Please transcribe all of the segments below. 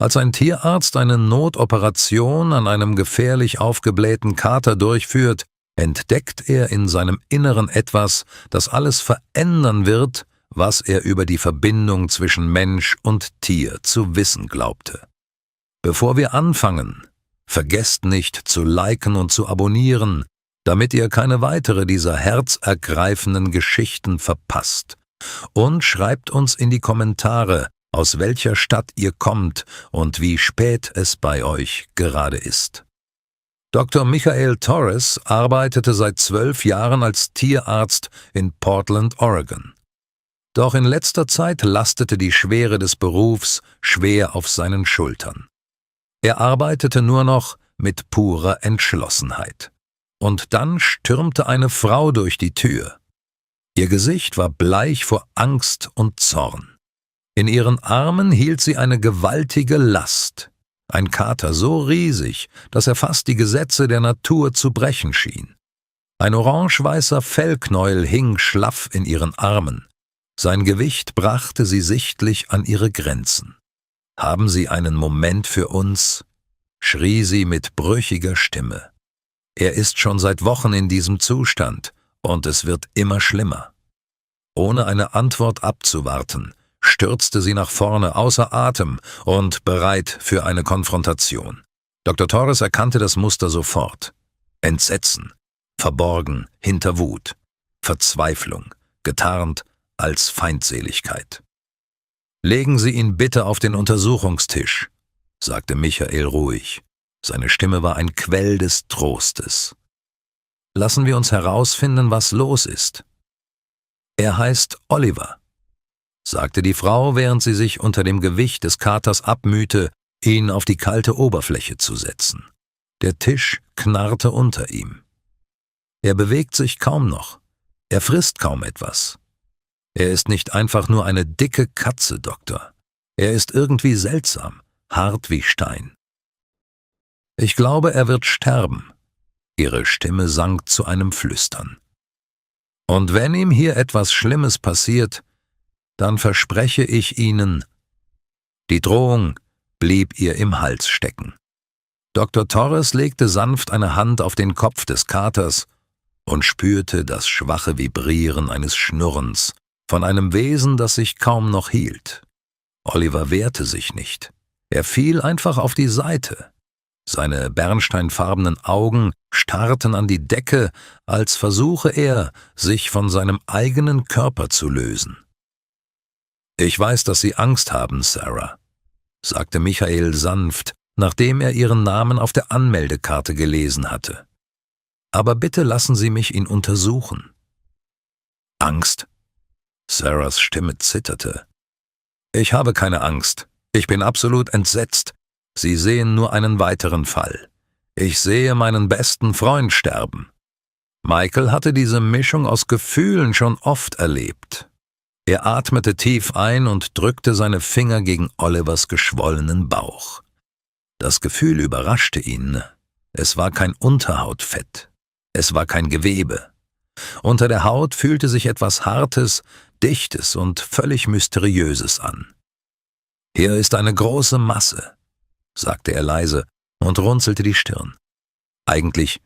Als ein Tierarzt eine Notoperation an einem gefährlich aufgeblähten Kater durchführt, entdeckt er in seinem Inneren etwas, das alles verändern wird, was er über die Verbindung zwischen Mensch und Tier zu wissen glaubte. Bevor wir anfangen, vergesst nicht zu liken und zu abonnieren, damit ihr keine weitere dieser herzergreifenden Geschichten verpasst. Und schreibt uns in die Kommentare, aus welcher Stadt ihr kommt und wie spät es bei euch gerade ist. Dr. Michael Torres arbeitete seit 12 Jahren als Tierarzt in Portland, Oregon. Doch in letzter Zeit lastete die Schwere des Berufs schwer auf seinen Schultern. Er arbeitete nur noch mit purer Entschlossenheit. Und dann stürmte eine Frau durch die Tür. Ihr Gesicht war bleich vor Angst und Zorn. In ihren Armen hielt sie eine gewaltige Last, ein Kater so riesig, dass er fast die Gesetze der Natur zu brechen schien. Ein orange-weißer Fellknäuel hing schlaff in ihren Armen. Sein Gewicht brachte sie sichtlich an ihre Grenzen. »Haben Sie einen Moment für uns?« schrie sie mit brüchiger Stimme. »Er ist schon seit Wochen in diesem Zustand, und es wird immer schlimmer.« Ohne eine Antwort abzuwarten, stürzte sie nach vorne außer Atem und bereit für eine Konfrontation. Dr. Torres erkannte das Muster sofort. Entsetzen, verborgen hinter Wut, Verzweiflung, getarnt als Feindseligkeit. »Legen Sie ihn bitte auf den Untersuchungstisch«, sagte Michael ruhig. Seine Stimme war ein Quell des Trostes. »Lassen wir uns herausfinden, was los ist.« »Er heißt Oliver«, sagte die Frau, während sie sich unter dem Gewicht des Katers abmühte, ihn auf die kalte Oberfläche zu setzen. Der Tisch knarrte unter ihm. Er bewegt sich kaum noch. Er frisst kaum etwas. Er ist nicht einfach nur eine dicke Katze, Doktor. Er ist irgendwie seltsam, hart wie Stein. »Ich glaube, er wird sterben.« Ihre Stimme sank zu einem Flüstern. »Und wenn ihm hier etwas Schlimmes passiert, dann verspreche ich Ihnen...« Die Drohung blieb ihr im Hals stecken. Dr. Torres legte sanft eine Hand auf den Kopf des Katers und spürte das schwache Vibrieren eines Schnurrens von einem Wesen, das sich kaum noch hielt. Oliver wehrte sich nicht. Er fiel einfach auf die Seite. Seine bernsteinfarbenen Augen starrten an die Decke, als versuche er, sich von seinem eigenen Körper zu lösen. »Ich weiß, dass Sie Angst haben, Sarah«, sagte Michael sanft, nachdem er ihren Namen auf der Anmeldekarte gelesen hatte. »Aber bitte lassen Sie mich ihn untersuchen.« »Angst?« Sarahs Stimme zitterte. »Ich habe keine Angst. Ich bin absolut entsetzt. Sie sehen nur einen weiteren Fall. Ich sehe meinen besten Freund sterben.« Michael hatte diese Mischung aus Gefühlen schon oft erlebt. Er atmete tief ein und drückte seine Finger gegen Olivers geschwollenen Bauch. Das Gefühl überraschte ihn. Es war kein Unterhautfett. Es war kein Gewebe. Unter der Haut fühlte sich etwas Hartes, Dichtes und völlig Mysteriöses an. »Hier ist eine große Masse«, sagte er leise und runzelte die Stirn. Eigentlich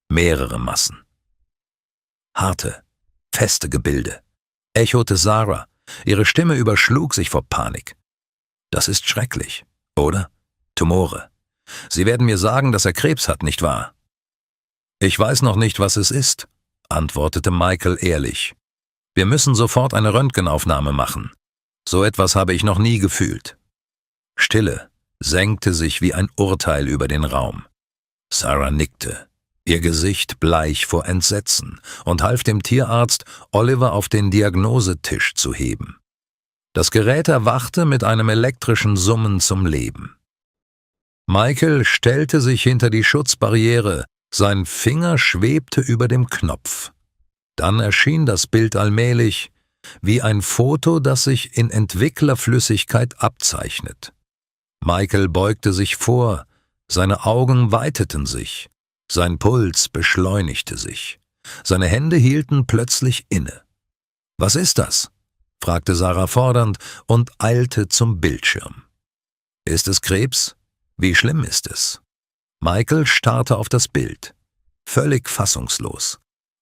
mehrere Massen. Harte, feste Gebilde, echote Sarah. Ihre Stimme überschlug sich vor Panik. »Das ist schrecklich, oder? Tumore. Sie werden mir sagen, dass er Krebs hat, nicht wahr?« »Ich weiß noch nicht, was es ist«, antwortete Michael ehrlich. »Wir müssen sofort eine Röntgenaufnahme machen. So etwas habe ich noch nie gefühlt.« Stille senkte sich wie ein Urteil über den Raum. Sarah nickte, ihr Gesicht bleich vor Entsetzen, und half dem Tierarzt, Oliver auf den Diagnosetisch zu heben. Das Gerät erwachte mit einem elektrischen Summen zum Leben. Michael stellte sich hinter die Schutzbarriere, sein Finger schwebte über dem Knopf. Dann erschien das Bild allmählich, wie ein Foto, das sich in Entwicklerflüssigkeit abzeichnet. Michael beugte sich vor, seine Augen weiteten sich, sein Puls beschleunigte sich, seine Hände hielten plötzlich inne. »Was ist das?« fragte Sarah fordernd und eilte zum Bildschirm. Ist es Krebs? Wie schlimm ist es? Michael starrte auf das Bild, völlig fassungslos.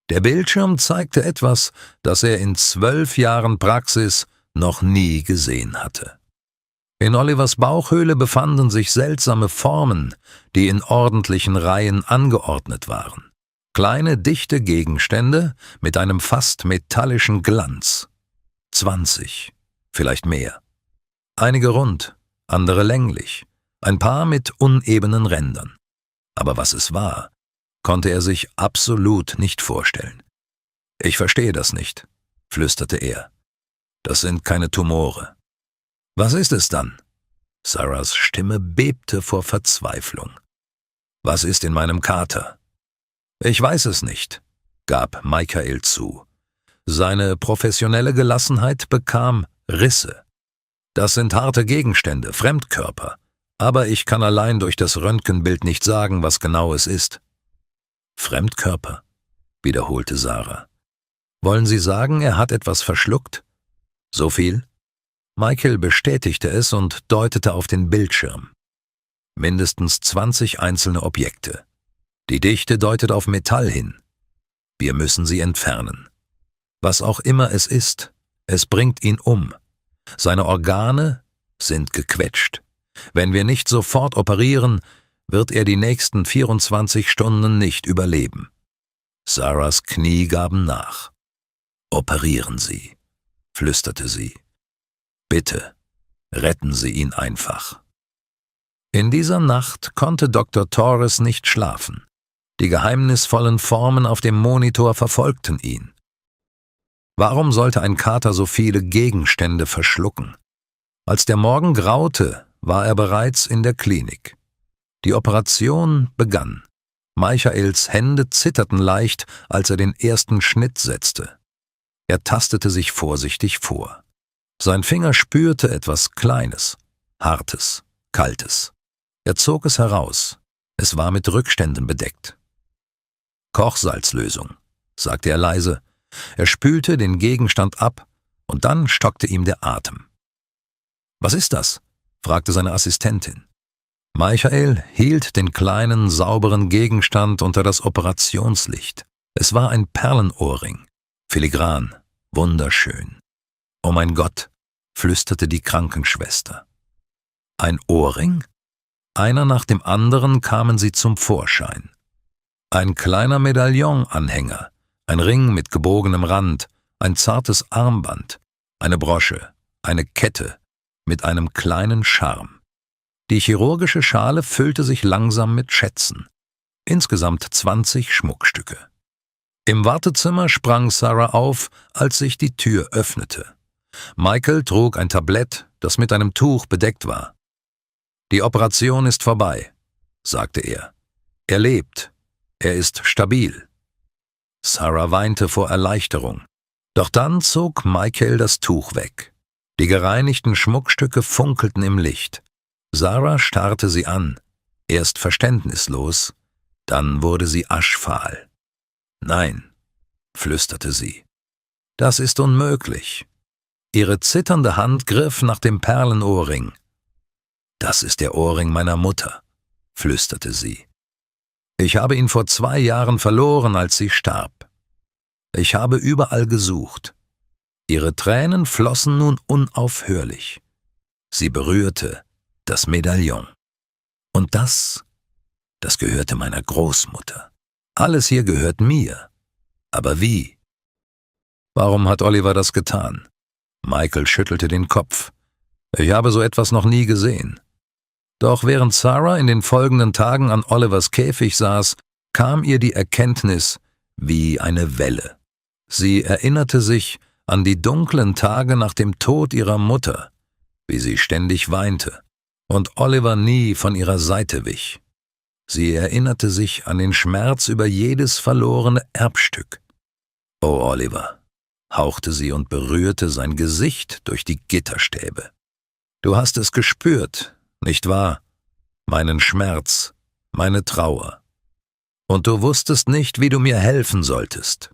Der Bildschirm zeigte etwas, das er in 12 Jahren Praxis noch nie gesehen hatte. In Olivers Bauchhöhle befanden sich seltsame Formen, die in ordentlichen Reihen angeordnet waren. Kleine, dichte Gegenstände mit einem fast metallischen Glanz. 20, vielleicht mehr. Einige rund, andere länglich, ein paar mit unebenen Rändern. Aber was es war, konnte er sich absolut nicht vorstellen. »Ich verstehe das nicht«, flüsterte er. »Das sind keine Tumore.« »Was ist es dann?« Sarahs Stimme bebte vor Verzweiflung. »Was ist in meinem Kater?« »Ich weiß es nicht«, gab Michael zu. Seine professionelle Gelassenheit bekam Risse. »Das sind harte Gegenstände, Fremdkörper, aber ich kann allein durch das Röntgenbild nicht sagen, was genau es ist.« »Fremdkörper«, wiederholte Sarah. »Wollen Sie sagen, er hat etwas verschluckt?« »So viel?« Michael bestätigte es und deutete auf den Bildschirm. Mindestens 20 einzelne Objekte. Die Dichte deutet auf Metall hin. Wir müssen sie entfernen. Was auch immer es ist, es bringt ihn um. Seine Organe sind gequetscht. Wenn wir nicht sofort operieren, wird er die nächsten 24 Stunden nicht überleben. Sarahs Knie gaben nach. »Operieren Sie«, flüsterte sie. »Bitte, retten Sie ihn einfach.« In dieser Nacht konnte Dr. Torres nicht schlafen. Die geheimnisvollen Formen auf dem Monitor verfolgten ihn. Warum sollte ein Kater so viele Gegenstände verschlucken? Als der Morgen graute, war er bereits in der Klinik. Die Operation begann. Michaels Hände zitterten leicht, als er den ersten Schnitt setzte. Er tastete sich vorsichtig vor. Sein Finger spürte etwas Kleines, Hartes, Kaltes. Er zog es heraus. Es war mit Rückständen bedeckt. »Kochsalzlösung«, sagte er leise. Er spülte den Gegenstand ab, und dann stockte ihm der Atem. »Was ist das?« fragte seine Assistentin. Michael hielt den kleinen, sauberen Gegenstand unter das Operationslicht. Es war ein Perlenohrring, filigran, wunderschön. »Oh mein Gott«, flüsterte die Krankenschwester. »Ein Ohrring?« Einer nach dem anderen kamen sie zum Vorschein. Ein kleiner Medaillonanhänger, ein Ring mit gebogenem Rand, ein zartes Armband, eine Brosche, eine Kette mit einem kleinen Charme. Die chirurgische Schale füllte sich langsam mit Schätzen. Insgesamt 20 Schmuckstücke. Im Wartezimmer sprang Sarah auf, als sich die Tür öffnete. Michael trug ein Tablett, das mit einem Tuch bedeckt war. »Die Operation ist vorbei«, sagte er. »Er lebt. Er ist stabil.« Sarah weinte vor Erleichterung. Doch dann zog Michael das Tuch weg. Die gereinigten Schmuckstücke funkelten im Licht. Sarah starrte sie an, erst verständnislos, dann wurde sie aschfahl. »Nein«, flüsterte sie, »das ist unmöglich.« Ihre zitternde Hand griff nach dem Perlenohrring. »Das ist der Ohrring meiner Mutter«, flüsterte sie. »Ich habe ihn vor 2 Jahren verloren, als sie starb. Ich habe überall gesucht.« Ihre Tränen flossen nun unaufhörlich. Sie berührte das Medaillon. »Und das gehörte meiner Großmutter. Alles hier gehört mir. Aber wie?« »Warum hat Oliver das getan?« Michael schüttelte den Kopf. »Ich habe so etwas noch nie gesehen.« Doch während Sarah in den folgenden Tagen an Olivers Käfig saß, kam ihr die Erkenntnis wie eine Welle. Sie erinnerte sich an die dunklen Tage nach dem Tod ihrer Mutter, wie sie ständig weinte und Oliver nie von ihrer Seite wich. Sie erinnerte sich an den Schmerz über jedes verlorene Erbstück. »Oh, Oliver«, hauchte sie und berührte sein Gesicht durch die Gitterstäbe. »Du hast es gespürt, nicht wahr? Meinen Schmerz, meine Trauer. Und du wusstest nicht, wie du mir helfen solltest.«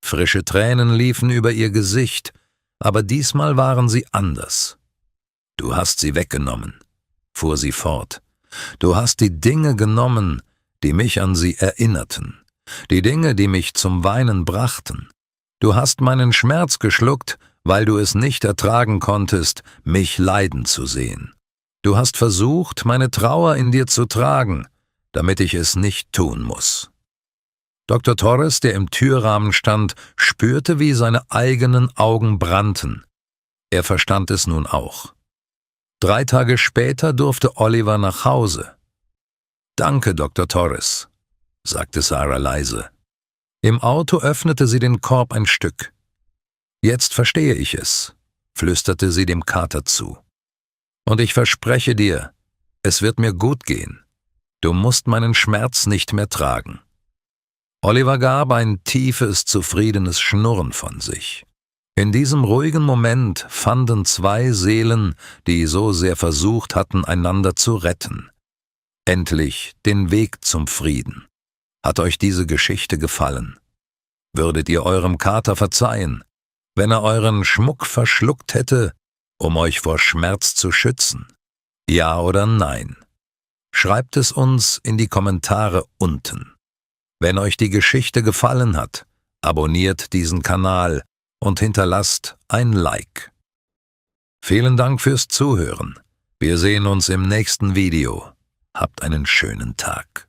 Frische Tränen liefen über ihr Gesicht, aber diesmal waren sie anders. »Du hast sie weggenommen. fuhr sie fort. »Du hast die Dinge genommen, die mich an sie erinnerten, die Dinge, die mich zum Weinen brachten. Du hast meinen Schmerz geschluckt, weil du es nicht ertragen konntest, mich leiden zu sehen. Du hast versucht, meine Trauer in dir zu tragen, damit ich es nicht tun muss.« Dr. Torres, der im Türrahmen stand, spürte, wie seine eigenen Augen brannten. Er verstand es nun auch. 3 Tage später durfte Oliver nach Hause. »Danke, Dr. Torres«, sagte Sarah leise. Im Auto öffnete sie den Korb ein Stück. »Jetzt verstehe ich es«, flüsterte sie dem Kater zu. »Und ich verspreche dir, es wird mir gut gehen. Du musst meinen Schmerz nicht mehr tragen.« Oliver gab ein tiefes, zufriedenes Schnurren von sich. In diesem ruhigen Moment fanden 2 Seelen, die so sehr versucht hatten, einander zu retten, endlich den Weg zum Frieden. Hat euch diese Geschichte gefallen? Würdet ihr eurem Kater verzeihen, wenn er euren Schmuck verschluckt hätte, um euch vor Schmerz zu schützen? Ja oder nein? Schreibt es uns in die Kommentare unten. Wenn euch die Geschichte gefallen hat, abonniert diesen Kanal und hinterlasst ein Like. Vielen Dank fürs Zuhören. Wir sehen uns im nächsten Video. Habt einen schönen Tag.